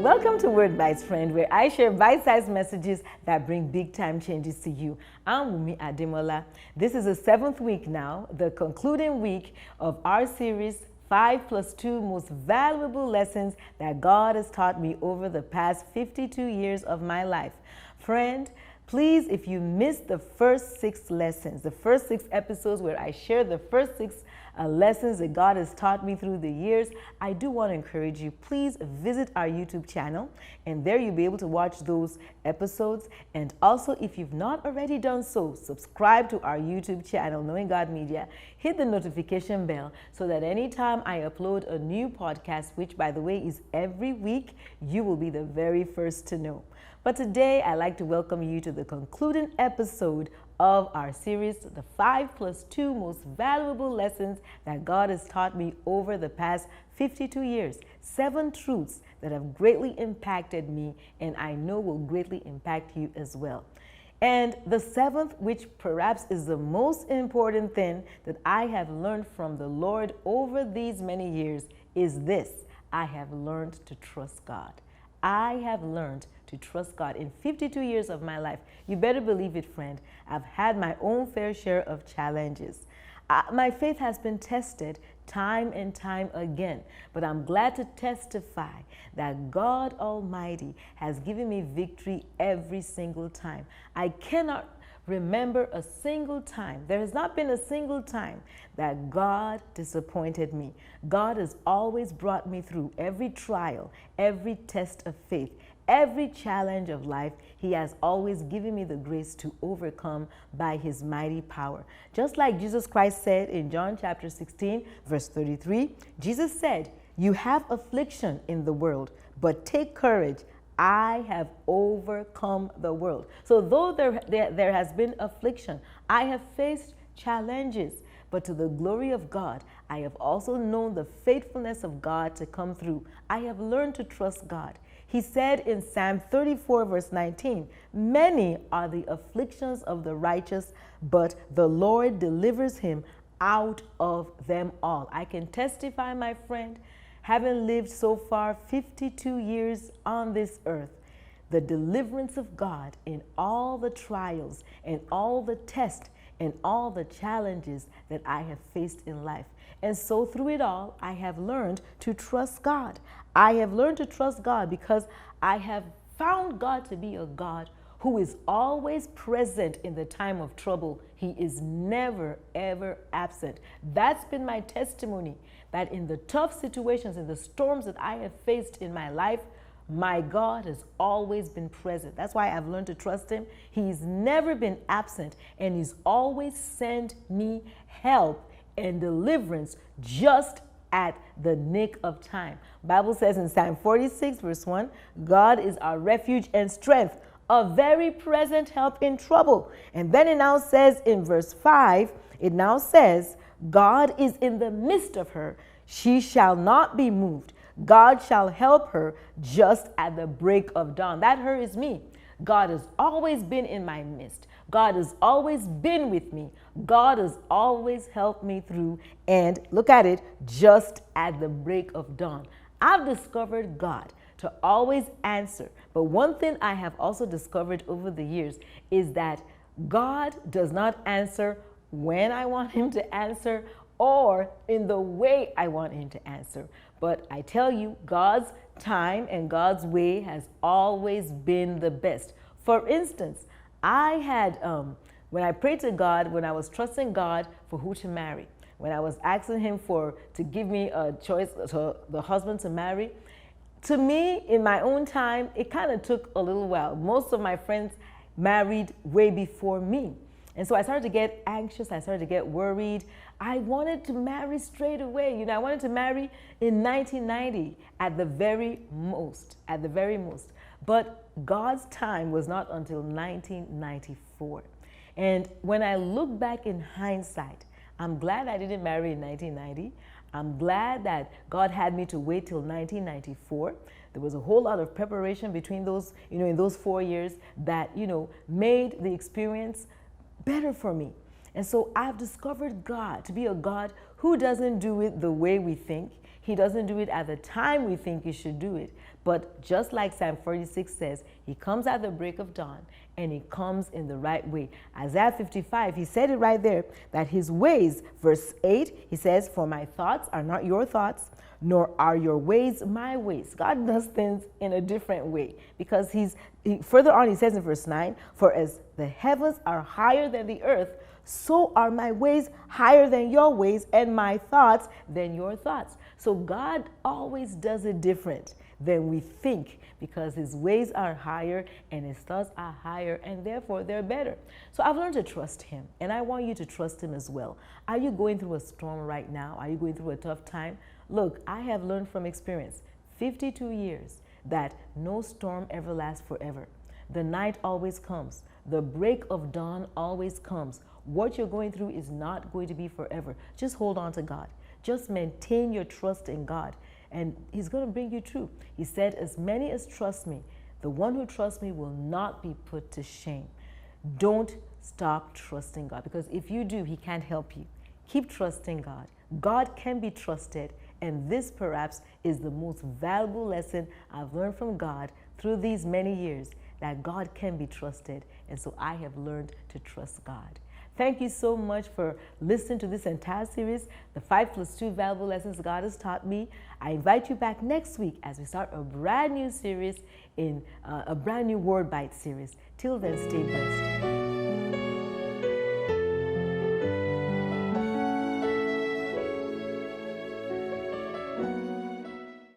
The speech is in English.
Welcome to WordBite, friend, where I share bite-sized messages that bring big-time changes to you. I'm Wumi Ademola. This is the 7th week now, the concluding week of our series, 5+2 Most Valuable Lessons That God Has Taught Me Over the Past 52 Years of My Life. Friend, please, if you missed the first 6 lessons, the first 6 episodes where I share the first 6 lessons that God has taught me through the years, I do want to encourage you, please visit our YouTube channel, and there you'll be able to watch those episodes. And also, if you've not already done so, subscribe to our YouTube channel, Knowing God Media. Hit the notification bell so that anytime I upload a new podcast, which by the way is every week, you will be the very first to know. But today, I'd like to welcome you to the concluding episode of our series, the 5+2 Most Valuable Lessons That God Has Taught Me Over the Past 52 Years. 7 truths that have greatly impacted me and I know will greatly impact you as well. And the 7th, which perhaps is the most important thing that I have learned from the Lord over these many years, is this: I have learned to trust God. I have learned to trust God. In 52 years of my life, you better believe it, friend, I've had my own fair share of challenges. My faith has been tested time and time again, but I'm glad to testify that God Almighty has given me victory every single time. I cannot remember a single time, there has not been a single time that God disappointed me. God has always brought me through every trial, every test of faith, every challenge of life. He has always given me the grace to overcome by His mighty power. Just like Jesus Christ said in John chapter 16, verse 33, Jesus said, "You have affliction in the world, but take courage. I have overcome the world." So though there has been affliction, I have faced challenges, but to the glory of God, I have also known the faithfulness of God to come through. I have learned to trust God. He said in Psalm 34, verse 19, "Many are the afflictions of the righteous, but the Lord delivers him out of them all." I can testify, my friend, having lived so far 52 years on this earth, the deliverance of God in all the trials and all the tests and all the challenges that I have faced in life. And so through it all, I have learned to trust God. I have learned to trust God because I have found God to be a God who is always present in the time of trouble. He is never, ever absent. That's been my testimony, that in the tough situations, in the storms that I have faced in my life, my God has always been present. That's why I've learned to trust Him. He's never been absent, and He's always sent me help and deliverance just at the nick of time. Bible says in Psalm 46, verse 1, "God is our refuge and strength, a very present help in trouble." And then it now says in verse 5, it now says, "God is in the midst of her. She shall not be moved. God shall help her just at the break of dawn." That her is me. God has always been in my midst. God has always been with me. God has always helped me through. And look at it, just at the break of dawn. I've discovered God to always answer. But one thing I have also discovered over the years is that God does not answer when I want Him to answer or in the way I want Him to answer. But I tell you, God's time and God's way has always been the best. For instance, I had, when I prayed to God, when I was trusting God for who to marry, when I was asking Him to give me a choice, the husband to marry, to me, in my own time, it kind of took a little while. Most of my friends married way before me. And so I started to get anxious. I started to get worried. I wanted to marry straight away. You know, I wanted to marry in 1990 at the very most, But God's time was not until 1994. And when I look back in hindsight, I'm glad I didn't marry in 1990. I'm glad that God had me to wait till 1994. There was a whole lot of preparation between those, in those 4 years that, made the experience better for me. And so I've discovered God to be a God who doesn't do it the way we think. He doesn't do it at the time we think He should do it, But just like Psalm 46 says, he comes at the break of dawn and he comes in the right way. Isaiah 55, he said it right there, that his ways, verse 8, he says, for my thoughts are not your thoughts, nor are your ways my ways. God does things in a different way because further on he says in verse 9, for as the heavens are higher than the earth, so are my ways higher than your ways and my thoughts than your thoughts. So God always does it different than we think because his ways are higher and his thoughts are higher and therefore they're better. So I've learned to trust him and I want you to trust him as well. Are you going through a storm right now? Are you going through a tough time? Look, I have learned from experience, 52 years, that no storm ever lasts forever. The night always comes. The break of dawn always comes. What you're going through is not going to be forever. Just hold on to God. Just maintain your trust in God and he's going to bring you through. He said, as many as trust me, the one who trusts me will not be put to shame. Don't stop trusting God because if you do, he can't help you. Keep trusting God. God can be trusted, and this perhaps is the most valuable lesson I've learned from God through these many years, that God can be trusted, and so I have learned to trust God. Thank you so much for listening to this entire series, the 5+2 Valuable Lessons God has taught me. I invite you back next week as we start a brand new series in a brand new WordBite series. Till then, stay blessed.